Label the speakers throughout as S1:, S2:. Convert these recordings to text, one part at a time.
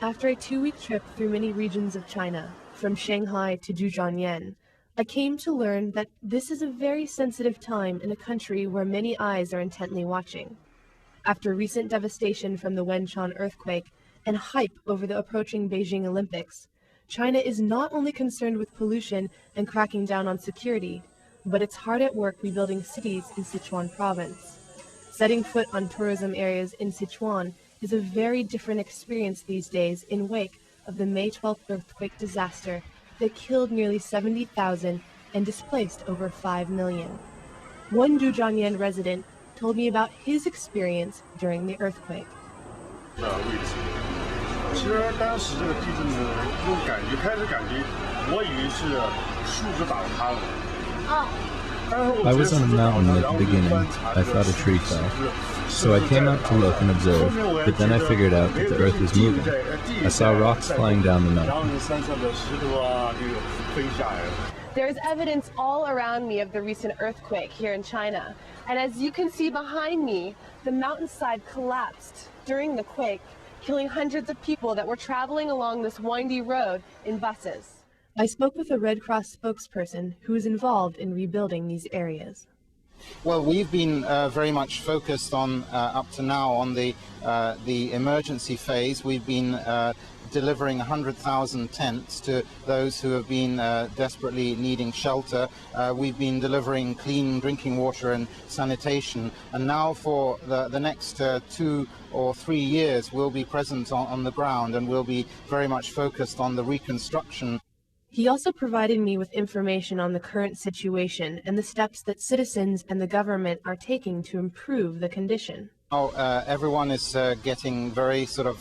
S1: After a 2-week trip through many regions of China, from Shanghai to Zhujiangyan, I came to learn that this is a very sensitive time in a country where many eyes are intently watching. After recent devastation from the Wenchuan earthquake and hype over the approaching Beijing Olympics, China is not only concerned with pollution and cracking down on security, but it's hard at work rebuilding cities in Sichuan province. Setting foot on tourism areas in Sichuan is a very different experience these days in wake of the May 12th earthquake disaster that killed nearly 70,000 and displaced over 5 million. One Zhujiangyan resident told me about his experience during the earthquake.
S2: 其实当时这个地震的这种感觉，开始感觉我以为是树枝倒塌了。
S3: I was on a mountain at the beginning. I thought a tree fell. So I came out to look and observe, but then I figured out that the earth was moving. I saw rocks flying down the mountain.
S1: There's evidence all around me of the recent earthquake here in China. And as you can see behind me, the mountainside collapsed during the quake, killing hundreds of people that were traveling along this windy road in buses. I spoke with a Red Cross spokesperson who is involved in rebuilding these areas.
S4: Well, we've been very much focused on, up to now, on the emergency phase. We've been delivering 100,000 tents to those who have been desperately needing shelter. We've been delivering clean drinking water and sanitation. And now for the next 2 or 3 years, we'll be present on the ground, and we'll be very much focused on the reconstruction.
S1: He also provided me with information on the current situation and the steps that citizens and the government are taking to improve the condition.
S4: Everyone is getting very sort of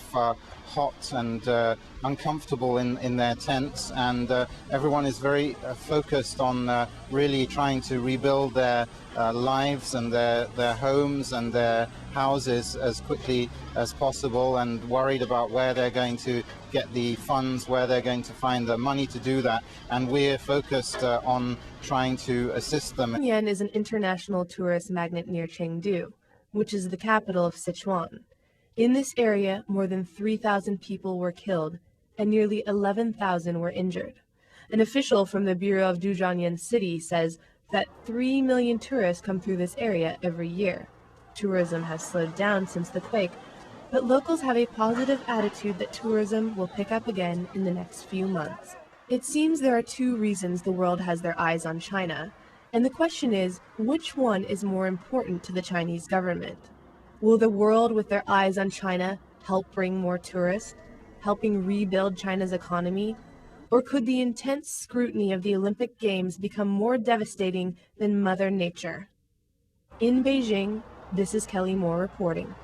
S4: hot and uncomfortable in their tents, and everyone is very focused on really trying to rebuild their lives and their homes and their houses as quickly as possible, and worried about where they're going to get the funds, where they're going to find the money to do that, and we're focused on trying to assist them.
S1: Wenchuan is an international tourist magnet near Chengdu, which is the capital of Sichuan. In this area, more than 3,000 people were killed and nearly 11,000 were injured. An official from the Bureau of Zhujiangyan City says that 3 million tourists come through this area every year. Tourism has slowed down since the quake, but locals have a positive attitude that tourism will pick up again in the next few months. It seems there are 2 reasons the world has their eyes on China, and the question is, which one is more important to the Chinese government? Will the world with their eyes on China help bring more tourists, helping rebuild China's economy? Or could the intense scrutiny of the Olympic Games become more devastating than Mother Nature? In Beijing, this is Keli Moore reporting.